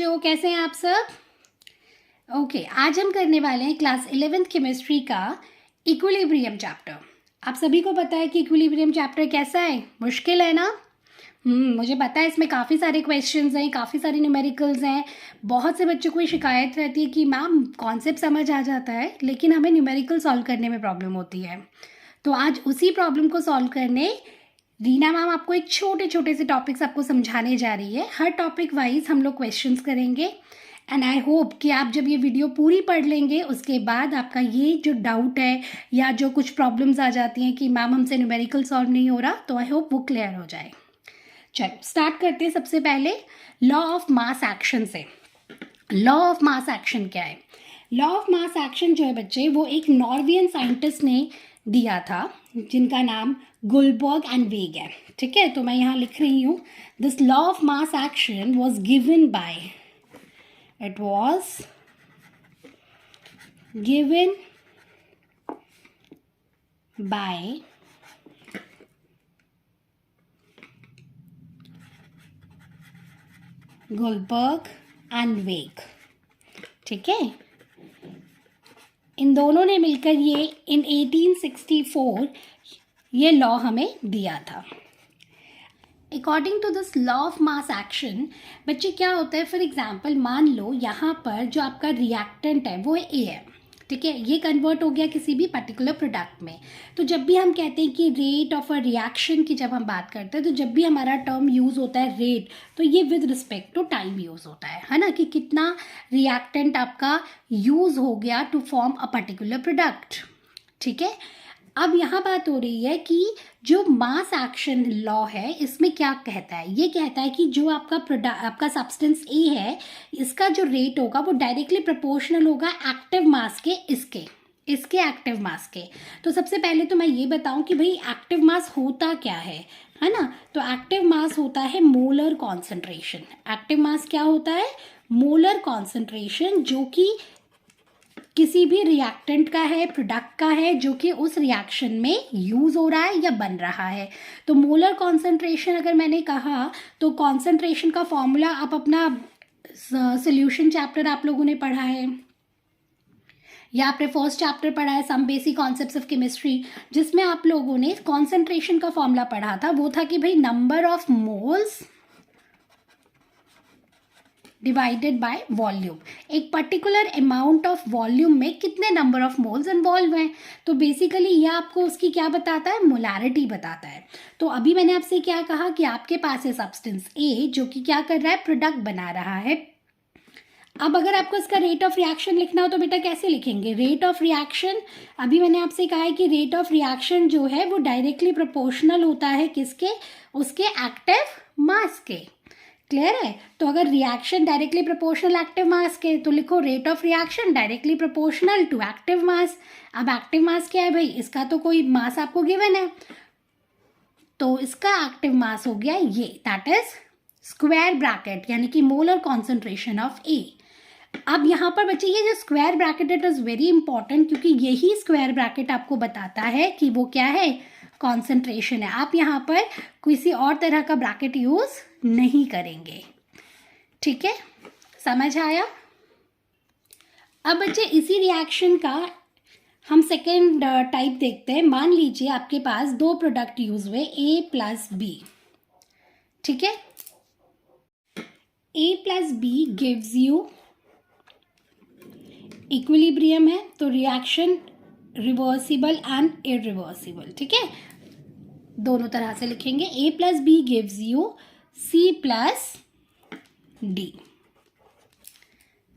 बच्चों, कैसे हैं आप सब? ओके, आज हम करने वाले हैं क्लास 11th केमिस्ट्री का इक्विलिब्रियम चैप्टर। आप सभी को पता है कि इक्विलिब्रियम चैप्टर कैसा है, मुश्किल है ना? मुझे पता है इसमें काफ़ी सारे क्वेश्चंस हैं, काफ़ी सारे न्यूमेरिकल्स हैं। बहुत से बच्चों को ये शिकायत रहती है कि मैम कॉन्सेप्ट समझ आ जाता है लेकिन हमें न्यूमेरिकल सॉल्व करने में प्रॉब्लम होती है। तो आज उसी प्रॉब्लम को सॉल्व करने रीना मैम आपको एक छोटे छोटे से टॉपिक्स आपको समझाने जा रही है। हर टॉपिक वाइज हम लोग क्वेश्चंस करेंगे एंड आई होप कि आप जब ये वीडियो पूरी पढ़ लेंगे उसके बाद आपका ये जो डाउट है या जो कुछ प्रॉब्लम्स आ जाती हैं कि मैम हमसे न्यूमेरिकल सॉल्व नहीं हो रहा, तो आई होप वो क्लियर हो जाए। चलो स्टार्ट करते हैं। सबसे पहले लॉ ऑफ मास एक्शन से। लॉ ऑफ मास एक्शन क्या है? लॉ ऑफ मास एक्शन जो है बच्चे, वो एक नॉर्वियन साइंटिस्ट ने दिया था जिनका नाम गुलबर्ग एंड वेग है। ठीक है, तो मैं यहाँ लिख रही हूँ, this law of mass action was given by, it was given by Guldberg and Waage. ठीक है, इन दोनों ने मिलकर ये इन 1864 ये लॉ हमें दिया था। According to this law of mass action बच्चे क्या होता है, फॉर एग्जांपल मान लो यहाँ पर जो आपका रिएक्टेंट है वो ए है। ठीक है, ये कन्वर्ट हो गया किसी भी पर्टिकुलर प्रोडक्ट में। तो जब भी हम कहते हैं कि रेट ऑफ अ रिएक्शन की जब हम बात करते हैं, तो जब भी हमारा टर्म यूज़ होता है रेट, तो ये with respect to time use होता है ना, कि कितना रिएक्टेंट आपका यूज़ हो गया to form a particular product. ठीक है, अब यहाँ बात हो रही है कि जो मास एक्शन लॉ है इसमें क्या कहता है, ये कहता है कि जो आपका सब्सटेंस ए है, इसका जो रेट होगा वो डायरेक्टली प्रोपोर्शनल होगा एक्टिव मास के इसके एक्टिव मास के। तो सबसे पहले तो मैं ये बताऊं कि भाई एक्टिव मास होता क्या है ना। तो एक्टिव मास होता है मोलर कॉन्सेंट्रेशन। एक्टिव मास क्या होता है? मोलर कॉन्सेंट्रेशन, जो कि किसी भी रिएक्टेंट का है, प्रोडक्ट का है, जो कि उस रिएक्शन में यूज़ हो रहा है या बन रहा है। तो मोलर कॉन्सेंट्रेशन अगर मैंने कहा तो कॉन्सेंट्रेशन का फॉर्मूला आप अपना सॉल्यूशन चैप्टर आप लोगों ने पढ़ा है या आपने फर्स्ट चैप्टर पढ़ा है some basic concepts of chemistry, जिसमें आप लोगों ने कॉन्सेंट्रेशन का फॉर्मूला पढ़ा था। वो था कि भाई number of moles divided by volume. एक पर्टिकुलर अमाउंट ऑफ वॉल्यूम में कितने नंबर ऑफ मोल्स इन्वॉल्व हैं। तो बेसिकली ये आपको उसकी क्या बताता है? मोलैरिटी बताता है। तो अभी मैंने आपसे क्या कहा कि आपके पास है सब्सटेंस ए जो कि क्या कर रहा है? प्रोडक्ट बना रहा है। अब अगर आपको इसका रेट ऑफ रिएक्शन लिखना हो तो बेटा कैसे लिखेंगे? रेट ऑफ रिएक्शन, अभी मैंने आपसे कहा है कि रेट ऑफ रिएक्शन जो है वो डायरेक्टली प्रोपोर्शनल होता है किसके? उसके एक्टिव मास के। क्लियर है? तो अगर reaction directly proportional active mass के, तो लिखो rate of reaction directly proportional to active mass. अब एक्टिव मास क्या है भाई? इसका तो कोई मास आपको गिवन है, तो इसका एक्टिव मास हो गया ये, दैट इज स्क्वायर ब्रैकेट, यानी कि मोलर कॉन्सेंट्रेशन ऑफ ए। अब यहाँ पर बच्चे ये जो square bracket it is very important, क्योंकि यही स्क्वायर ब्रैकेट आपको बताता है कि वो क्या है? कॉन्सेंट्रेशन है। आप यहाँ पर किसी और तरह का ब्रैकेट यूज नहीं करेंगे। ठीक है, समझ आया? अब बच्चे इसी रिएक्शन का हम सेकेंड टाइप देखते हैं। मान लीजिए आपके पास दो प्रोडक्ट यूज हुए ए प्लस बी। ठीक है, A plus B gives you equilibrium है, तो रिएक्शन रिवर्सिबल एंड इरिवर्सिबल। ठीक है, दोनों तरह से लिखेंगे। A plus B gives you C plus D.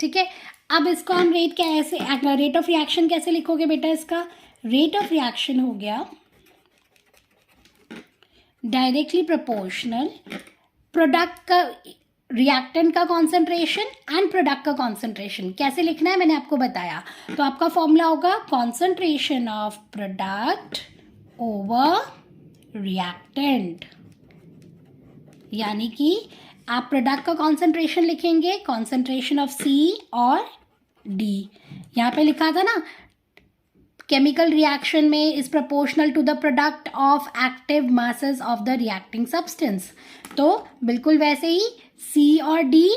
ठीक है, अब इसको हम रेट ऑफ रिएक्शन कैसे लिखोगे बेटा? इसका रेट ऑफ रिएक्शन हो गया डायरेक्टली प्रोपोर्शनल प्रोडक्ट का, रिएक्टेंट का कॉन्सेंट्रेशन एंड प्रोडक्ट का कॉन्सेंट्रेशन। कैसे लिखना है मैंने आपको बताया। तो आपका फॉर्मूला होगा concentration of product over reactant, यानी कि आप प्रोडक्ट का कॉन्सेंट्रेशन लिखेंगे कॉन्सेंट्रेशन ऑफ सी और डी। यहाँ पे लिखा था ना केमिकल रिएक्शन में is proportional to the product of active masses of the reacting substance. तो बिल्कुल वैसे ही सी और डी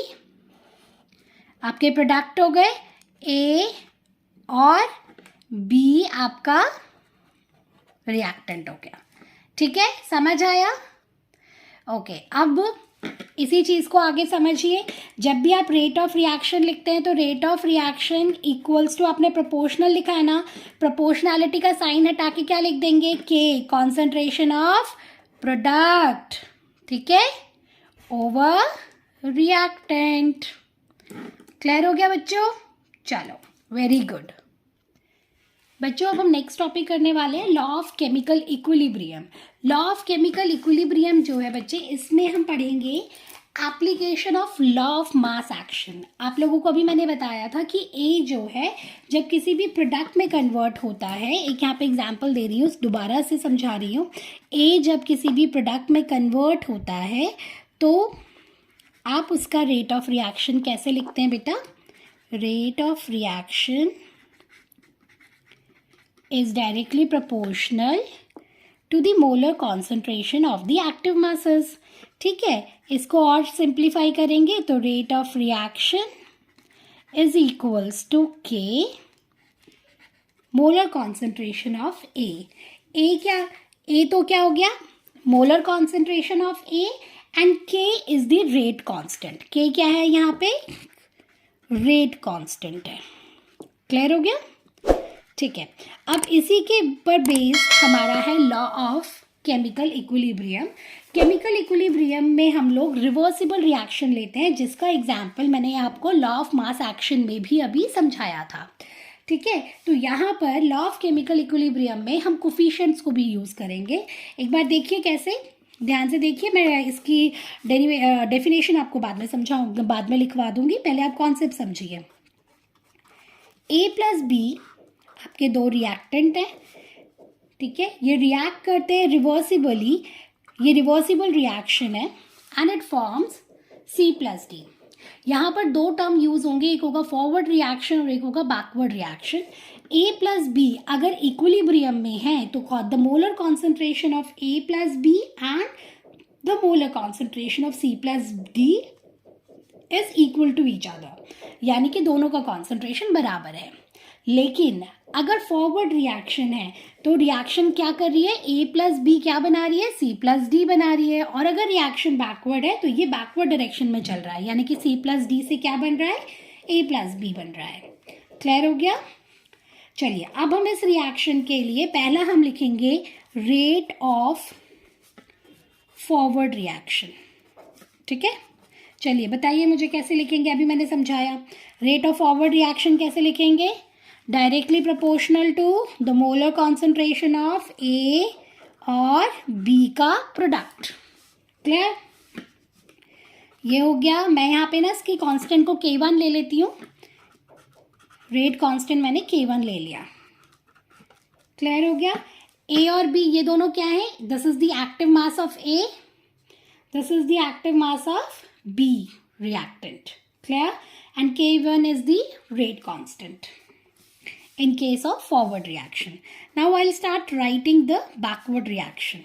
आपके प्रोडक्ट हो गए ए और बी आपका रिएक्टेंट हो गया। ठीक है, समझ आया? ओके, अब इसी चीज़ को आगे समझिए। जब भी आप रेट ऑफ रिएक्शन लिखते हैं तो rate of reaction equals to, आपने प्रोपोर्शनल लिखा है ना, प्रोपोर्शनैलिटी का साइन हटा के क्या लिख देंगे, के, कॉन्सेंट्रेशन ऑफ प्रोडक्ट, ठीक है, ओवर रिएक्टेंट। क्लियर हो गया बच्चों? चलो, वेरी गुड बच्चों। अब हम नेक्स्ट टॉपिक करने वाले हैं law of chemical equilibrium. Law of chemical equilibrium जो है बच्चे, इसमें हम पढ़ेंगे application of law of mass action. आप लोगों को अभी मैंने बताया था कि ए जो है जब किसी भी प्रोडक्ट में कन्वर्ट होता है, एक यहाँ पे एग्जांपल दे रही हूँ, दोबारा से समझा रही हूँ। ए जब किसी भी प्रोडक्ट में कन्वर्ट होता है तो आप उसका रेट ऑफ रिएक्शन कैसे लिखते हैं बेटा? Rate of reaction is directly proportional to the molar concentration of the active masses। ठीक है, इसको और सिंप्लीफाई करेंगे तो rate of reaction is equals to K molar concentration of A. A तो क्या हो गया? Molar concentration of A, and K is the rate constant. K क्या है यहाँ पे? रेट कांस्टेंट है। क्लियर हो गया? ठीक है, अब इसी के पर बेस्ड हमारा है law of chemical equilibrium. Chemical equilibrium में हम लोग रिवर्सिबल रिएक्शन लेते हैं, जिसका एग्जाम्पल मैंने आपको लॉ ऑफ मास एक्शन में भी अभी समझाया था। ठीक है, तो यहाँ पर लॉ ऑफ केमिकल इक्विलिब्रियम में हम कोफिशिएंट्स को भी यूज़ करेंगे। एक बार देखिए कैसे, ध्यान से देखिए। मैं इसकी डेफिनेशन आपको बाद में समझाऊंगी, बाद में लिखवा दूंगी, पहले आप कॉन्सेप्ट समझिए। ए प्लस बी आपके दो रिएक्टेंट हैं, ठीक है, ये रिएक्ट करते हैं रिवर्सिबली, ये रिवर्सिबल रिएक्शन है, and it forms C plus D. यहाँ पर दो टर्म यूज होंगे, एक होगा फॉरवर्ड रिएक्शन और एक होगा backward reaction. A plus B अगर इक्विलिब्रियम में है तो the molar concentration of A plus B and the molar concentration of C plus D is equal to each other, यानी कि दोनों का कॉन्सेंट्रेशन बराबर है। लेकिन अगर फॉरवर्ड रिएक्शन है तो रिएक्शन क्या कर रही है? ए प्लस बी क्या बना रही है? सी प्लस डी बना रही है। और अगर रिएक्शन बैकवर्ड है तो ये बैकवर्ड डायरेक्शन में चल रहा है, यानी कि सी प्लस डी से क्या बन रहा है? ए प्लस बी बन रहा है। क्लियर हो गया? चलिए, अब हम इस रिएक्शन के लिए पहला हम लिखेंगे रेट ऑफ फॉरवर्ड रिएक्शन। ठीक है, चलिए बताइए मुझे कैसे लिखेंगे। अभी मैंने समझाया रेट ऑफ फॉरवर्ड रिएक्शन कैसे लिखेंगे? Directly proportional to the molar concentration of A और बी का प्रोडक्ट। क्लियर? ये हो गया। मैं यहाँ पे ना इसकी कांस्टेंट को K1 ले लेती हूँ, रेट कांस्टेंट मैंने K1 ले लिया। क्लियर हो गया? ए और बी ये दोनों क्या है? This is the active mass of A, this is the active mass of B reactant. Clear? And K1 is the rate constant in case of forward reaction. Now I'll start writing the backward reaction.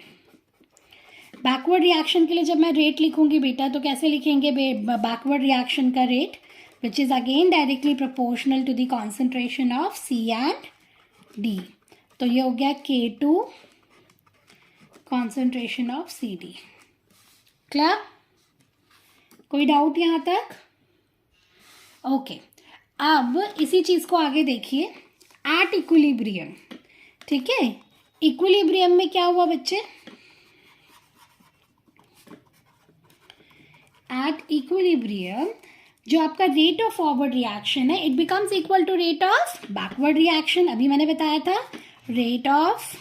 Backward reaction के लिए जब मैं rate लिखूंगी बेटा तो कैसे लिखेंगे? Backward reaction का rate which is again directly proportional to the concentration of C and D. तो ये हो गया K2 concentration of CD. Clear? कोई डाउट यहाँ तक? ओके, अब इसी चीज को आगे देखिए। एट इक्विलिब्रियम, ठीक है, इक्विलिब्रियम में क्या हुआ बच्चे? एट इक्विलिब्रियम जो आपका रेट ऑफ फॉरवर्ड रिएक्शन है it becomes equal to rate of backward reaction. अभी मैंने बताया था rate of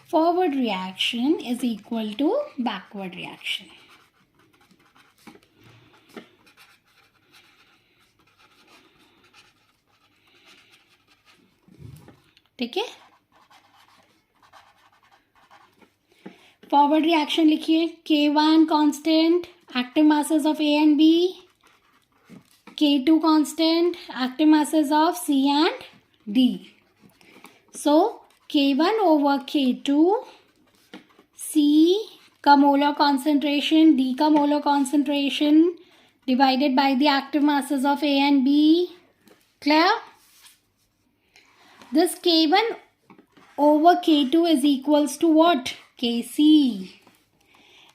forward reaction is equal to backward reaction. ठीक है, फॉरवर्ड रिएक्शन लिखिए। K1 constant, active masses of A and B, K2 constant, active masses of C and D। So K1 over K2, C का molar concentration, D का molar concentration divided by the active masses of A and B. Clear? This K1 over K2 is equals to what? Kc.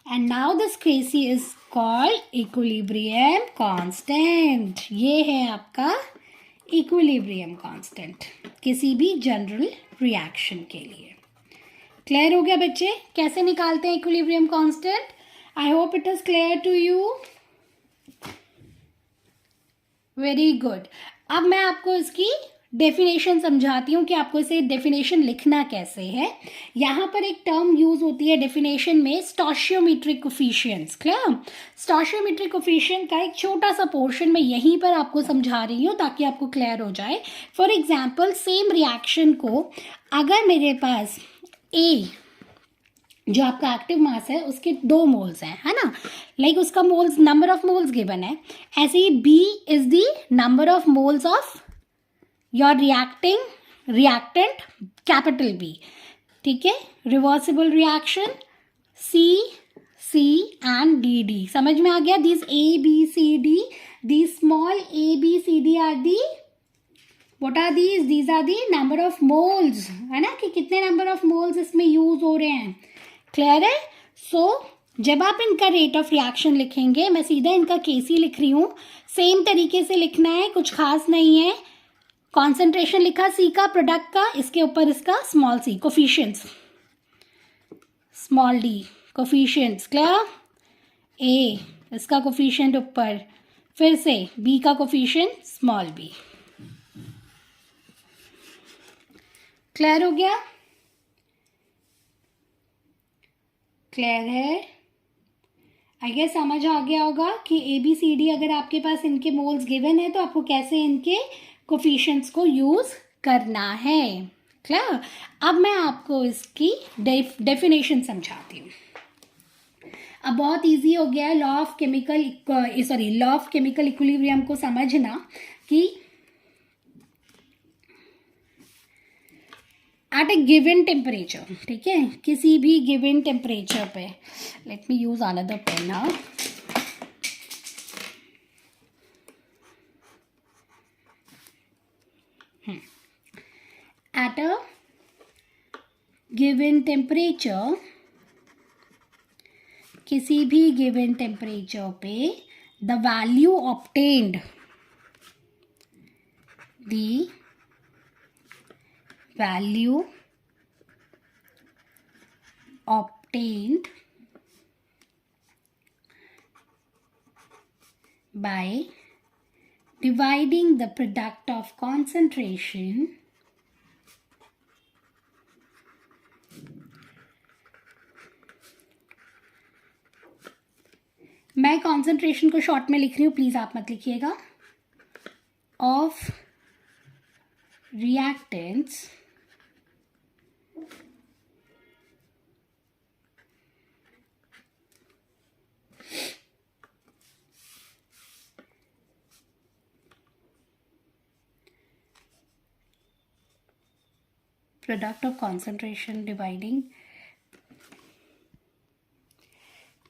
And now this Kc is called equilibrium constant. ये है आपका equilibrium constant किसी भी general reaction के लिए. Clear हो गया बच्चे? कैसे निकालते हैं equilibrium constant? I hope it is clear to you. Very good. अब मैं आपको इसकी डेफिनेशन समझाती हूँ कि आपको इसे डेफिनेशन लिखना कैसे है. यहाँ पर एक टर्म यूज होती है डेफिनेशन में, stoichiometric coefficients. Clear? Stoichiometric coefficient का एक छोटा सा पोर्शन मैं यहीं पर आपको समझा रही हूँ ताकि आपको क्लियर हो जाए. फॉर एग्जाम्पल, सेम रिएक्शन को अगर मेरे पास ए जो आपका एक्टिव मास है उसके 2 मोल्स हैं, है ना, लाइक उसका moles, number of moles given है. ऐसे ही B is the number of moles of your reactant capital B. ठीक है, reversible reaction C and D. समझ में आ गया? These A B C D, these small A B C D are the, what are these? These are the number of moles, है ना, कि कितने नंबर ऑफ मोल्स इसमें यूज हो रहे हैं. क्लियर है? सो जब आप इनका रेट ऑफ रिएक्शन लिखेंगे, मैं सीधा इनका केसी लिख रही हूँ, सेम तरीके से लिखना है, कुछ खास नहीं है. कॉन्सेंट्रेशन लिखा सी का, प्रोडक्ट का, इसके ऊपर इसका small C, coefficients small D, coefficients. Clear? A इसका कोफिशिएंट ऊपर, फिर से बी का कोफिशिएंट स्मॉल बी. क्लियर हो गया? क्लियर है? आई गेस समझ आ गया होगा कि ए बी सी डी अगर आपके पास इनके मोल्स गिवन है तो आपको कैसे इनके कोफिशिएंट्स को यूज करना है. क्लियर? अब मैं आपको इसकी डेफिनेशन समझाती हूँ. अब बहुत इजी हो गया है लॉ ऑफ केमिकल इक्विलिब्रियम को समझना कि एट ए गिवन टेम्परेचर, ठीक है, किसी भी गिवन टेम्परेचर पे, let me use another pen now. At a given temperature, किसी भी गिवन टेम्परेचर पे, द वैल्यू ऑब्टेन्ड, द value obtained by dividing the product of concentration मैं कॉन्सेंट्रेशन को शॉर्ट में लिख रही हूँ, प्लीज आप मत लिखिएगा, of reactants product of concentration dividing.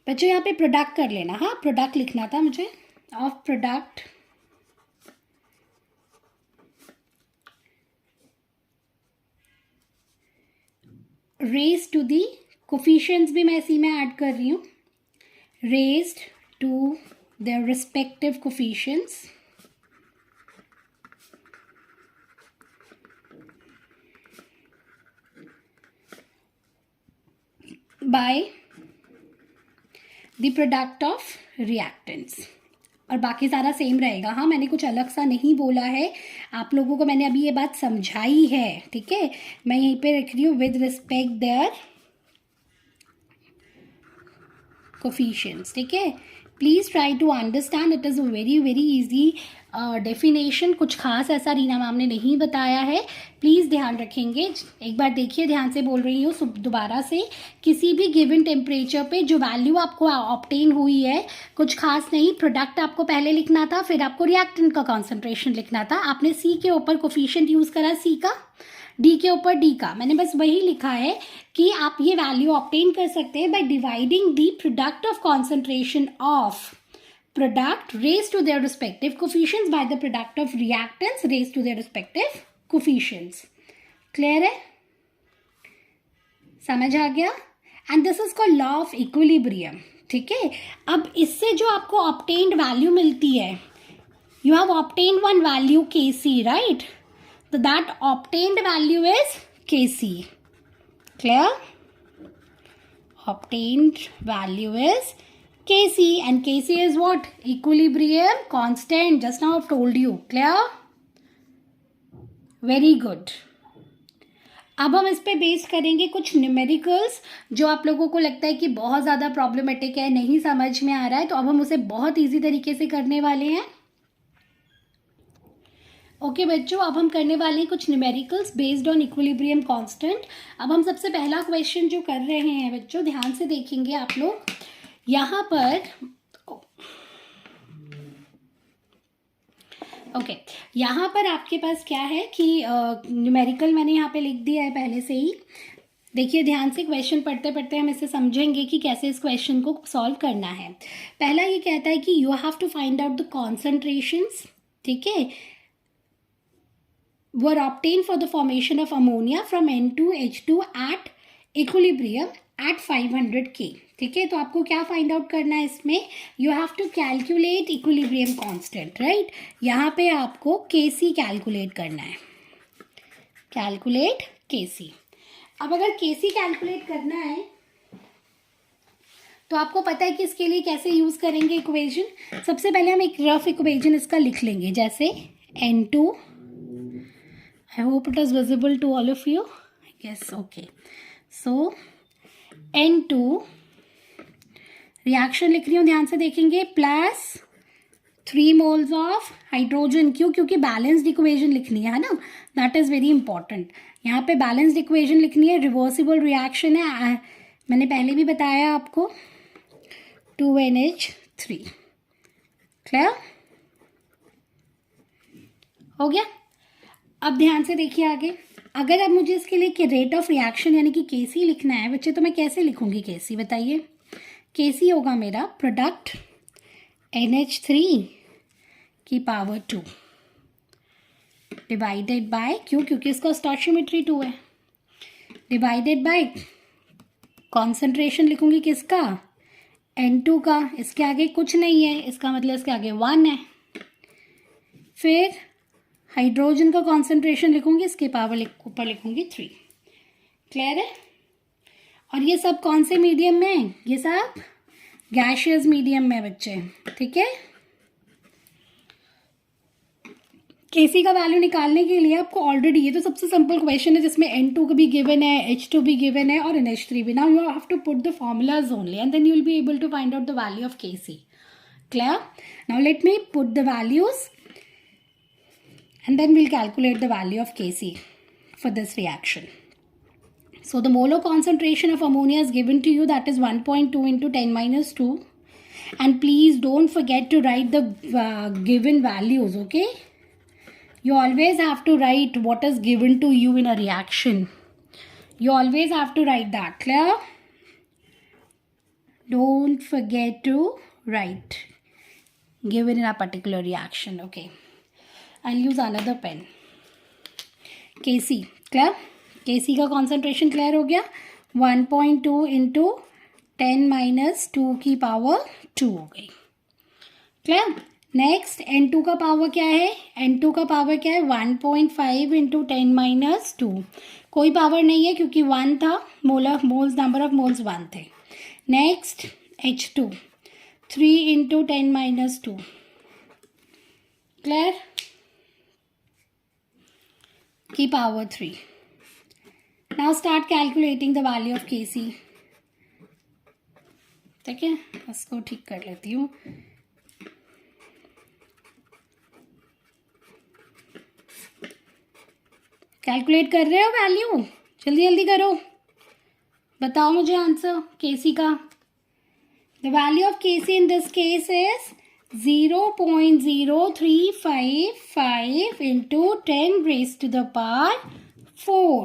बच्चों यहाँ पे प्रोडक्ट कर लेना. हाँ, प्रोडक्ट लिखना था मुझे. Of product raise to the, coefficients भी मैं इसी में ऐड कर रही हूँ, raised to their respective coefficients by the product of reactants. और बाकी सारा सेम रहेगा. हाँ, मैंने कुछ अलग सा नहीं बोला है, आप लोगों को मैंने अभी ये बात समझाई है. ठीक है, मैं यहीं पे रख रही हूँ विद रिस्पेक्ट देयर कोफिशिएंट्स. ठीक है, please try to understand. It is a very very easy definition. कुछ खास ऐसा रीना मैम ने नहीं बताया है. प्लीज़ ध्यान रखेंगे. एक बार देखिए, ध्यान से बोल रही हूँ दोबारा से. किसी भी गिवन टेम्परेचर पे जो वैल्यू आपको ऑब्टेन हुई है, कुछ खास नहीं, प्रोडक्ट आपको पहले लिखना था, फिर आपको रिएक्टेंट का कॉन्सेंट्रेशन लिखना था. आपने सी के ऊपर कोफिशिएंट यूज़ करा सी का, डी के ऊपर डी का. मैंने बस वही लिखा है कि आप ये वैल्यू ऑब्टेन कर सकते हैं by dividing the product of concentration of product raised to their respective coefficients by the product of reactants raised to their respective coefficients. Clear है? समझ आ गया? And this is called law of equilibrium. ठीक है? अब इससे जो आपको obtained value मिलती है, you have obtained one value Kc, right? So that obtained value is Kc. Clear? Obtained value is Kc, and Kc is what? Equilibrium constant. Just now I've told you. Clear? Very good. अब हम इस पे base करेंगे कुछ numericals जो आप लोगों को लगता है कि बहुत ज़्यादा प्रॉब्लमेटिक है, नहीं समझ में आ रहा है, तो अब हम उसे बहुत इजी तरीके से करने वाले हैं. ओके बच्चों, अब हम करने वाले हैं कुछ numericals based on equilibrium constant. अब हम सबसे पहला क्वेश्चन जो कर रहे हैं बच्चों, ध्यान से देखेंगे आप लोग. यहाँ पर यहाँ पर आपके पास क्या है कि न्यूमेरिकल मैंने यहाँ पे लिख दिया है पहले से ही. देखिए ध्यान से, क्वेश्चन पढ़ते पढ़ते हम इसे समझेंगे कि कैसे इस क्वेश्चन को सॉल्व करना है. पहला ये कहता है कि you have to find out the concentrations. ठीक है, were obtained for the formation of ammonia from N2H2 at equilibrium at 500 K. ठीक है, तो आपको क्या फाइंड आउट करना है इसमें? You have to calculate equilibrium constant, right? यहाँ पे आपको Kc कैलकुलेट करना है. Calculate Kc. अब अगर Kc कैलकुलेट करना है तो आपको पता है कि इसके लिए कैसे यूज करेंगे इक्वेशन. सबसे पहले हम एक रफ इक्वेशन इसका लिख लेंगे, जैसे N2. I hope it is visible to all of you. Yes, okay. So N2 reaction लिख रही हूँ, ध्यान से देखेंगे, प्लस 3 moles ऑफ हाइड्रोजन. क्यों? क्योंकि बैलेंस्ड इक्वेशन लिखनी है ना, दैट इज़ वेरी इंपॉर्टेंट. यहाँ पे बैलेंस्ड इक्वेशन लिखनी है, रिवर्सिबल रिएक्शन है, मैंने पहले भी बताया आपको. 2NH3. क्लियर हो गया? अब ध्यान से देखिए आगे. अगर अब मुझे इसके लिए रेट ऑफ रिएक्शन यानी कि Kc लिखना है बच्चे, तो मैं कैसे लिखूंगी Kc बताइए? Kc होगा मेरा प्रोडक्ट NH3 की पावर 2 डिवाइडेड बाय, क्यों? क्योंकि इसका स्टोइचियोमेट्री 2 है, डिवाइडेड बाय कॉन्सेंट्रेशन लिखूंगी किसका? N2 का. इसके आगे कुछ नहीं है, इसका मतलब इसके आगे 1 है. फिर हाइड्रोजन का कॉन्सेंट्रेशन लिखूंगी, इसके पावर ऊपर लिखूंगी 3. क्लियर है? और ये सब कौन से मीडियम में? ये सब गैशियस मीडियम में बच्चे. ठीक है, Kc का वैल्यू निकालने के लिए आपको ऑलरेडी, ये तो सबसे सिंपल क्वेश्चन है जिसमें N2 भी गिवन है, H2 भी गिवन है और NH3 भी. Now you have to put the formulas only and then you will be able to find out the value of Kc. Clear? Now let me put the values and then we'll calculate the value of Kc for this reaction. So the molar concentration of ammonia is given to you, that is 1.2 into 10 minus 2. And please don't forget to write the given values, okay? You always have to write what is given to you in a reaction. You always have to write that, clear? Don't forget to write given in a particular reaction, okay? I'll use another pen. Kc, clear? Kc का concentration clear हो गया. 1.2 into 10 minus 2 की power 2 हो गई. Clear? Next N2 का power क्या है? N2 का पावर क्या है? 1.5 into 10 minus 2. कोई पावर नहीं है क्योंकि 1 था, नंबर ऑफ मोल्स 1 थे. Next H2 3 into 10 minus 2. Clear? की power 3. Now start calculating the value of Kc. ठीक है, इसको ठीक कर लेती हूँ. कैलकुलेट कर रहे हो वैल्यू? जल्दी जल्दी करो, बताओ मुझे आंसर Kc का. The value of Kc in this case is 0.0355 into 10 raised to the power 4.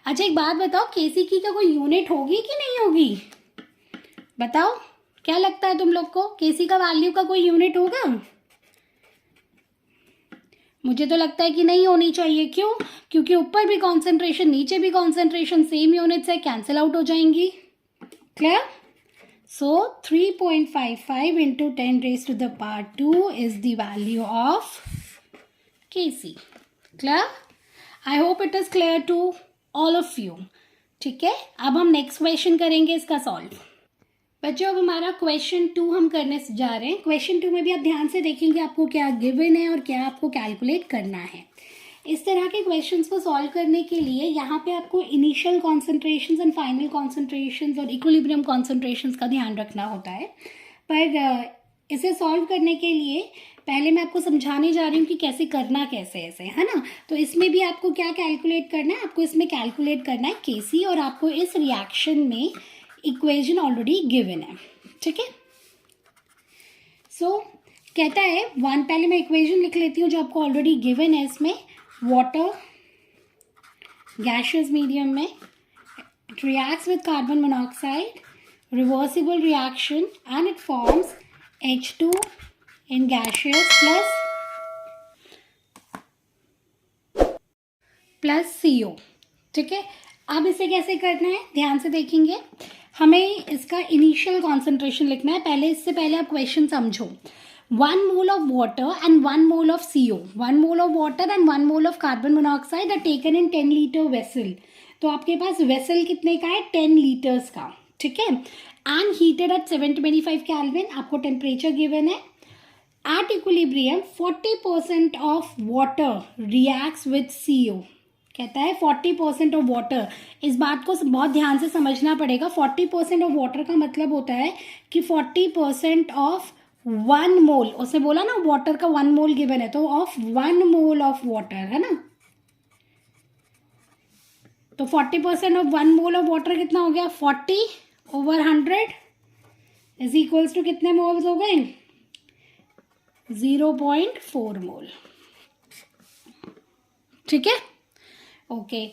अच्छा एक बात बताओ, Kc की का कोई यूनिट होगी कि नहीं होगी? बताओ. क्या लगता है तुम लोग को, केसी का वैल्यू का कोई यूनिट होगा? मुझे तो लगता है कि नहीं होनी चाहिए। क्यों? क्योंकि ऊपर भी कॉन्सेंट्रेशन नीचे भी कॉन्सेंट्रेशन सेम यूनिट्स है, कैंसिल आउट हो जाएंगी। Clear? So 3.55 into 10⁻²is the value of Kc. Clear? I hope it is clear to all of you. ठीक है, अब हम नेक्स्ट क्वेश्चन करेंगे इसका सॉल्व। बच्चों अब हमारा क्वेश्चन 2 हम करने जा रहे हैं। क्वेश्चन 2 में भी आप ध्यान से देखेंगे आपको क्या गिवन है और क्या आपको कैलकुलेट करना है। इस तरह के क्वेश्चंस को सॉल्व करने के लिए यहाँ पे आपको initial concentrations and final concentrations और इक्विलिब्रियम कॉन्सेंट्रेशंस का ध्यान रखना होता है। पर इसे सॉल्व करने के लिए पहले मैं आपको समझाने जा रही हूँ कि कैसे करना, कैसे ऐसे, है ना। तो इसमें भी आपको क्या कैलकुलेट करना है, आपको इसमें कैलकुलेट करना है केसी, और आपको इस रिएक्शन में इक्वेशन ऑलरेडी गिवन है। ठीक है, सो कहता है पहले मैं इक्वेशन लिख लेती हूँ जो आपको ऑलरेडी गिवन है। इसमें वाटर गैशियस मीडियम में it reacts with carbon monoxide, reversible reaction, and it forms H2 in gaseous plus CO। ठीक है, अब इसे कैसे करना है ध्यान से देखेंगे। हमें इसका इनिशियल कॉन्सेंट्रेशन लिखना है। इससे पहले आप क्वेश्चन समझो। 1 mole of water and 1 mole of CO, 1 mole of water and 1 mole of carbon monoxide are taken in 10 liter vessel। तो आपके पास वेसल कितने का है, 10 लीटर्स का। ठीक है, एंड हीटेड एट 725 केल्विन, आपको टेम्परेचर गिवन है। Eight equilibrium 40% of water reacts with CO। कहता है 40% ऑफ वाटर। इस बात को बहुत ध्यान से समझना पड़ेगा। 40% ऑफ वाटर का मतलब होता है कि 40% ऑफ 1 मोल, उसने बोला ना वाटर का 1 मोल गिवन है, तो ऑफ 1 मोल ऑफ वाटर, है ना। तो 40% ऑफ 1 मोल ऑफ वाटर कितना हो गया, 40/100 इज इक्वल्स टू कितने मोल्स हो गए, 0.4 मोल। ठीक है, okay.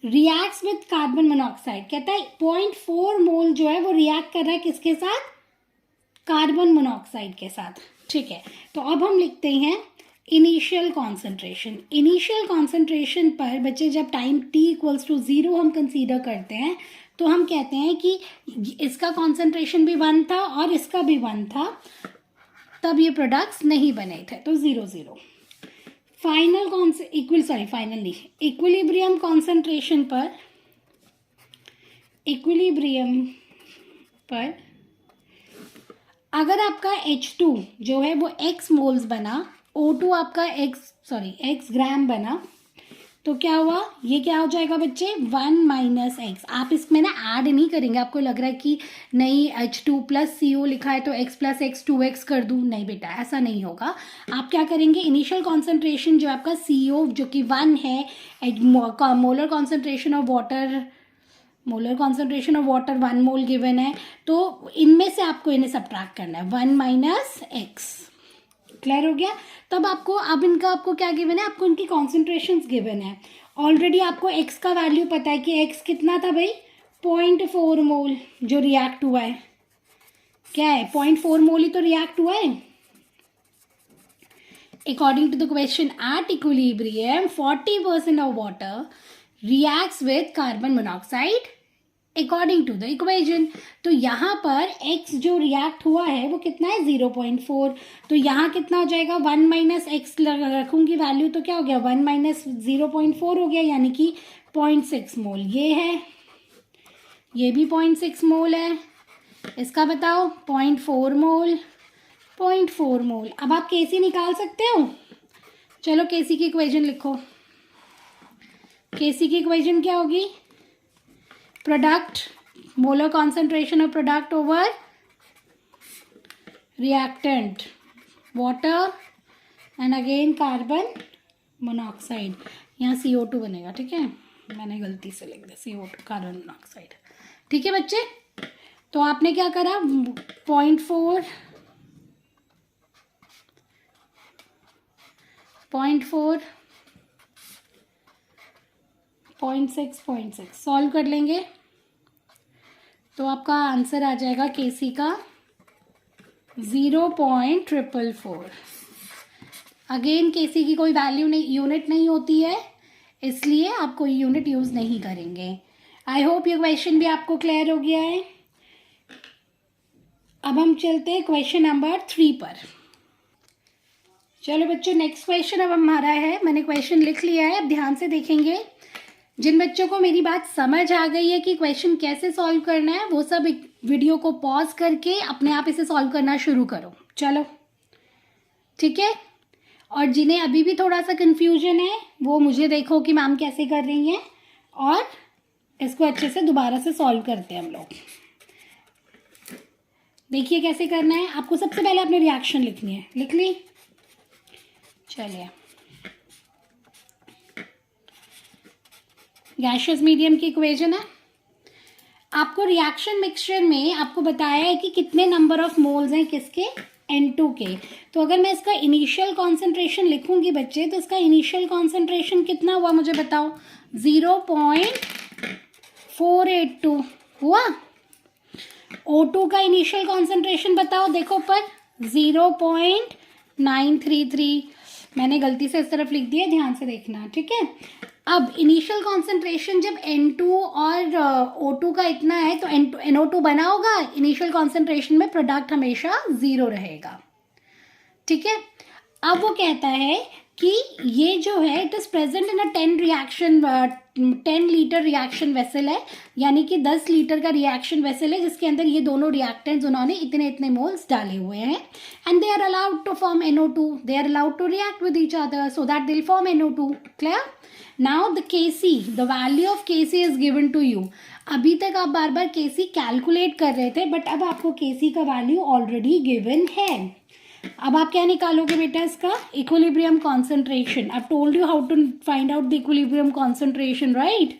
Reacts with carbon monoxide, कहता है 0.4 मोल जो है वो रिएक्ट कर रहा है किसके साथ, कार्बन मोनोऑक्साइड के साथ। ठीक है, तो अब हम लिखते हैं इनिशियल कॉन्सेंट्रेशन। इनिशियल कॉन्सेंट्रेशन पर बच्चे जब टाइम t इक्वल्स टू 0 हम कंसीडर करते हैं तो हम कहते हैं कि इसका कॉन्सेंट्रेशन भी 1 था और इसका भी 1 था, तब ये प्रोडक्ट्स नहीं बने थे, तो 0 0। इक्विलिब्रियम कॉन्सेंट्रेशन पर अगर आपका H2 जो है वो x मोल्स बना, O2 आपका x ग्राम बना, तो क्या हुआ, ये क्या हो जाएगा बच्चे, 1 - x। आप इसमें ना ऐड नहीं करेंगे। आपको लग रहा है कि नहीं H2 + CO लिखा है तो x + x 2x कर दूँ, नहीं बेटा ऐसा नहीं होगा। आप क्या करेंगे, इनिशियल कॉन्सेंट्रेशन जो आपका CO जो कि 1 है, molar concentration of water 1 mole given है, तो इनमें से आपको इन्हें सब्ट्रैक्ट करना है, 1 - x। क्लियर हो गया। तब आपको आपको क्या गिवन है, आपको इनकी कॉन्सेंट्रेशंस गिवन है। ऑलरेडी आपको x का वैल्यू पता है कि x कितना था भाई, 0.4 मोल जो रिएक्ट हुआ है। क्या है, 0.4 मोल ही तो रिएक्ट हुआ है। According to the question, at equilibrium 40% of water reacts with carbon monoxide according to the equation. तो यहाँ पर x जो रिएक्ट हुआ है वो कितना है, 0.4। तो यहाँ कितना हो जाएगा, 1 - x रखूंगी वैल्यू, तो क्या हो गया, 1 - 0.4 हो गया, यानी कि 0.6 मोल। ये है, ये भी 0.6 मोल है। इसका बताओ 0.4 मोल, 0.4 मोल। अब आप केसी निकाल सकते हो। चलो केसी की इक्वेशन लिखो। केसी की इक्वेशन क्या होगी, product, molar concentration of product over reactant, water and again carbon monoxide. यहाँ CO2 बनेगा। ठीक है, मैंने गलती से लिख दिया CO2, कार्बन मोनोऑक्साइड। ठीक है बच्चे, तो आपने क्या करा, 0.4 0.6 सॉल्व कर लेंगे तो आपका आंसर आ जाएगा केसी का 0.444। अगेन केसी की कोई वैल्यू नहीं, यूनिट नहीं होती है, इसलिए आप कोई यूनिट यूज नहीं करेंगे। आई होप ये क्वेश्चन भी आपको क्लियर हो गया है। अब हम चलते हैं क्वेश्चन नंबर 3 पर। चलो बच्चों, नेक्स्ट क्वेश्चन अब हमारा है, मैंने क्वेश्चन लिख लिया है, अब ध्यान से देखेंगे। जिन बच्चों को मेरी बात समझ आ गई है कि क्वेश्चन कैसे सॉल्व करना है, वो सब वीडियो को पॉज करके अपने आप इसे सॉल्व करना शुरू करो। चलो ठीक है। और जिन्हें अभी भी थोड़ा सा कंफ्यूजन है वो मुझे देखो कि मैम कैसे कर रही हैं, और इसको अच्छे से दोबारा से सॉल्व करते हैं हम लोग। देखिए कैसे करना है। आपको सबसे पहले अपनी रिएक्शन लिखनी है। लिख ली? चलिए, गैसियस मीडियम की इक्वेशन है। आपको रिएक्शन मिक्सचर में आपको बताया है कि कितने नंबर ऑफ मोल्स हैं किसके, N2 के। तो अगर मैं इसका इनिशियल कॉन्सेंट्रेशन लिखूंगी बच्चे, तो इसका इनिशियल कॉन्सेंट्रेशन कितना हुआ मुझे बताओ? 0.482 हुआ। O2 का इनिशियल कॉन्सेंट्रेशन बताओ, देखो पर 0.933। मैंने गलती से इस तरफ लिख दिया, ध्यान से देखना, ठीक है। अब इनिशियल कॉन्सेंट्रेशन जब N2 और O2 का इतना है तो NO2 बना होगा, इनिशियल कॉन्सेंट्रेशन में प्रोडक्ट हमेशा 0 रहेगा, ठीक है। अब वो कहता है कि ये जो है it is present in a 10 litre reaction vessel है, यानी कि 10 लीटर का रिएक्शन वेसल है जिसके अंदर ये दोनों रिएक्टेंट्स उन्होंने इतने इतने मोल्स डाले हुए हैं, and they are allowed to form NO2, they are allowed to react with each other so that they will form NO2। Clear? Now the Kc, the value of Kc is given to you. अभी तक आप बार बार Kc calculate कर रहे थे, but अब आपको Kc का value already given है। अब आप क्या निकालोगे बेटा? इसका equilibrium concentration. I told you how to find out the equilibrium concentration, right?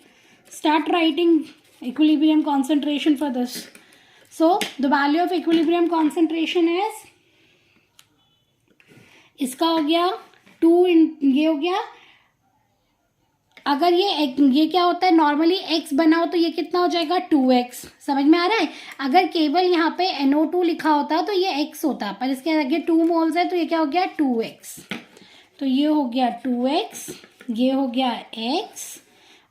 Start writing equilibrium concentration for this. So the value of equilibrium concentration is, इसका हो गया 2 ये हो गया। अगर ये क्या होता है, नॉर्मली x बनाओ तो ये कितना हो जाएगा? 2x। समझ में आ रहा है? अगर केवल यहाँ पे NO2 लिखा होता तो ये x होता, पर इसके आगे 2 मोल्स है तो ये क्या हो गया? 2x। तो ये हो गया 2x, ये हो गया x,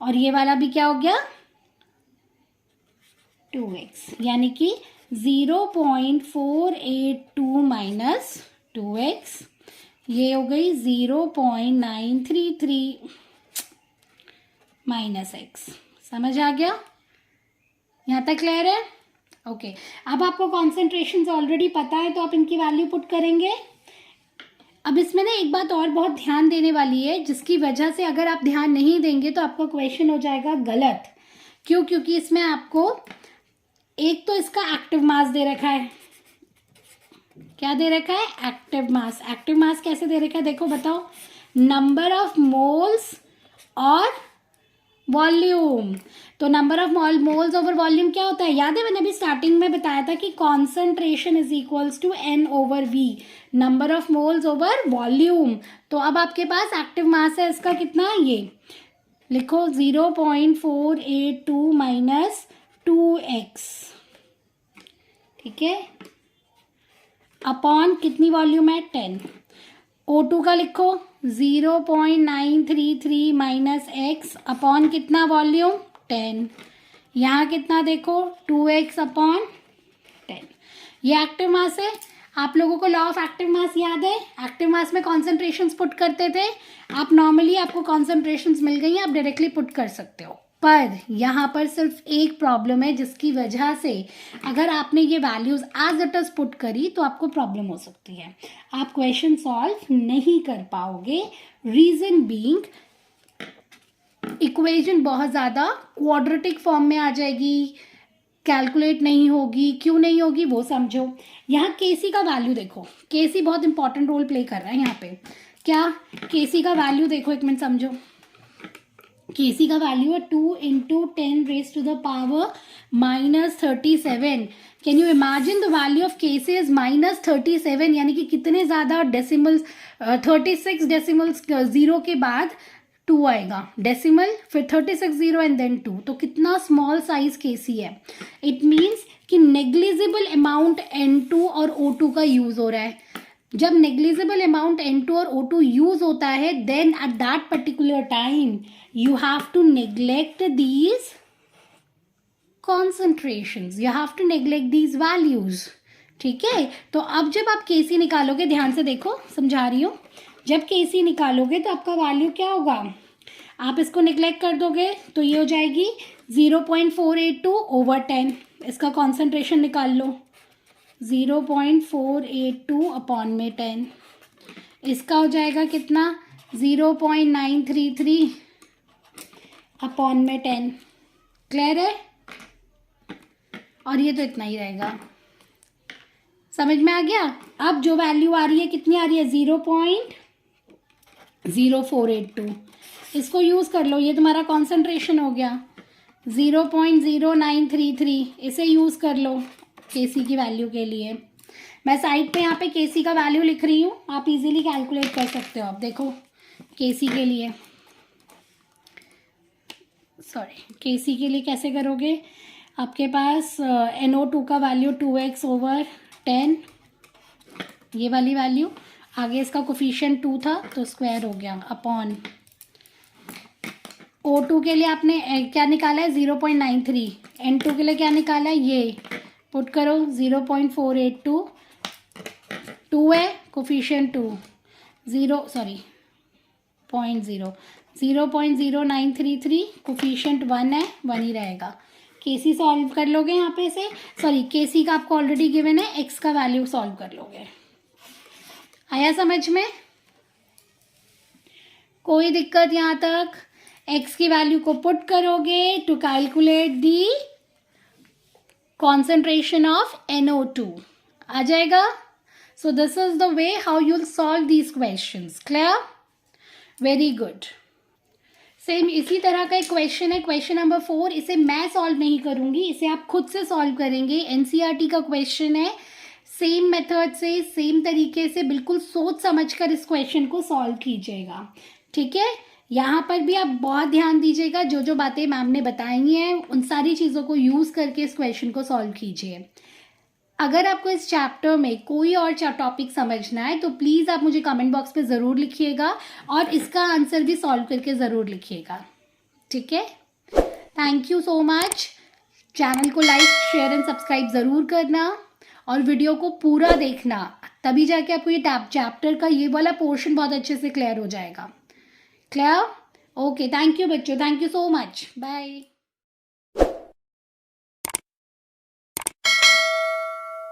और ये वाला भी क्या हो गया? 2x, यानी कि 0.482 माइनस 2x, ये हो गई 0.933 माइनस x। समझ आ गया? यहाँ तक क्लियर है? ओके। अब आपको कॉन्सेंट्रेशन ऑलरेडी पता है तो आप इनकी वैल्यू पुट करेंगे। अब इसमें ना एक बात और बहुत ध्यान देने वाली है, जिसकी वजह से अगर आप ध्यान नहीं देंगे तो आपका क्वेश्चन हो जाएगा गलत। क्यों? क्योंकि इसमें आपको एक तो इसका एक्टिव मास दे रखा है। क्या दे रखा है? Active mass. एक्टिव मास कैसे दे रखा है देखो, बताओ। नंबर ऑफ मोल्स और वॉल्यूम। तो number of moles over volume क्या होता है? याद है मैंने अभी स्टार्टिंग में बताया था कि concentration is equals to N/V, number of moles over volume. तो अब आपके पास एक्टिव मास है इसका कितना? ये लिखो 0.482 माइनस 2x, ठीक है, अपॉन कितनी वॉल्यूम है? 10। O2 का लिखो 0.933 माइनस x अपॉन कितना वॉल्यूम? 10। यहाँ कितना देखो? 2x upon 10। ये एक्टिव मास है। आप लोगों को लॉ ऑफ एक्टिव मास याद है? एक्टिव मास में कॉन्सेंट्रेशंस पुट करते थे आप। नॉर्मली आपको कॉन्सेंट्रेशंस मिल गई हैं, आप डायरेक्टली पुट कर सकते हो, पर यहाँ पर सिर्फ एक प्रॉब्लम है, जिसकी वजह से अगर आपने ये values as it is put करी तो आपको प्रॉब्लम हो सकती है, आप क्वेश्चन सॉल्व नहीं कर पाओगे। रीजन बीइंग, इक्वेशन बहुत ज़्यादा क्वाड्रेटिक फॉर्म में आ जाएगी, कैलकुलेट नहीं होगी। क्यों नहीं होगी वो समझो। यहाँ Kc का वैल्यू देखो, Kc बहुत इंपॉर्टेंट रोल प्ले कर रहा है यहाँ पे। क्या? Kc का वैल्यू देखो, एक मिनट समझो। Kc का वैल्यू है 2 into 10 raise to the power minus 37। Can you imagine the value of Kc is minus 37, यानी कि कितने ज़्यादा डेसिमल्स, 36 डेसिमल्स जीरो के बाद 2 आएगा डेसिमल, फिर 36 जीरो एंड देन 2। तो कितना स्मॉल साइज केसी है। इट मीन्स कि नेग्लिजिबल अमाउंट N2 और O2 का यूज हो रहा है। जब नेग्लिजिबल अमाउंट N2 और O2 यूज होता है, then at that particular time you have to neglect these concentrations, you have to neglect these values. ठीक है, तो अब जब आप केसी निकालोगे, ध्यान से देखो, समझा रही हूँ, जब केसी निकालोगे तो आपका वैल्यू क्या होगा, आप इसको निगलेक्ट कर दोगे तो ये हो जाएगी 0.482 ओवर 10। इसका कॉन्सेंट्रेशन निकाल लो, 0.482 अपॉन में 10। इसका हो जाएगा कितना, 0.933 अपॉन में 10। क्लियर है, और ये तो इतना ही रहेगा। समझ में आ गया। अब जो वैल्यू आ रही है कितनी आ रही है, 0.0482। इसको यूज कर लो, ये तुम्हारा कॉन्सेंट्रेशन हो गया 0.0933। इसे यूज कर लो केसी की वैल्यू के लिए। मैं साइड पे यहाँ पे केसी का वैल्यू लिख रही हूँ, आप इजीली कैलकुलेट कर सकते हो। आप देखो केसी के लिए, सॉरी केसी के लिए कैसे करोगे, आपके पास NO2 का वैल्यू 2x ओवर 10, ये वाली वैल्यू, आगे इसका कोफिशिएंट 2 था तो स्क्वायर हो गया, अपॉन O2 के लिए आपने क्या निकाला है 0.93, N2 के लिए क्या निकाला है, ये पुट करो 0.482, 2 है कोफिशिएंट 2, 0.0933, कोफिशिएंट 1 है, 1 ही रहेगा। केसी सॉल्व कर लोगे यहाँ पे से, सॉरी केसी का आपको ऑलरेडी गिवन है, एक्स का वैल्यू सॉल्व कर लोगे। आया समझ में, कोई दिक्कत यहाँ तक। एक्स की वैल्यू को पुट करोगे to calculate the concentration of NO2 आ जाएगा। So this is the way how you will solve these questions. Clear, very good. Same इसी तरह का एक क्वेश्चन है, क्वेश्चन नंबर 4। इसे मैं सॉल्व नहीं करूंगी, इसे आप खुद से सॉल्व करेंगे। NCERT का क्वेश्चन है, सेम मेथड से, सेम तरीके से बिल्कुल सोच समझकर इस क्वेश्चन को सॉल्व कीजिएगा। ठीक है, यहाँ पर भी आप बहुत ध्यान दीजिएगा, जो जो बातें मैम ने बताई हैं उन सारी चीज़ों को यूज़ करके इस क्वेश्चन को सॉल्व कीजिए। अगर आपको इस चैप्टर में कोई और टॉपिक समझना है तो प्लीज़ आप मुझे कमेंट बॉक्स पे ज़रूर लिखिएगा और इसका आंसर भी सॉल्व करके ज़रूर लिखिएगा। ठीक है, thank you so much. Channel को लाइक, शेयर एंड सब्सक्राइब ज़रूर करना और वीडियो को पूरा देखना, तभी जाके आपको ये चैप्टर का ये वाला पोर्शन बहुत अच्छे से क्लियर हो जाएगा। क्लियर, ओके, थैंक यू बच्चों, thank you so much, bye.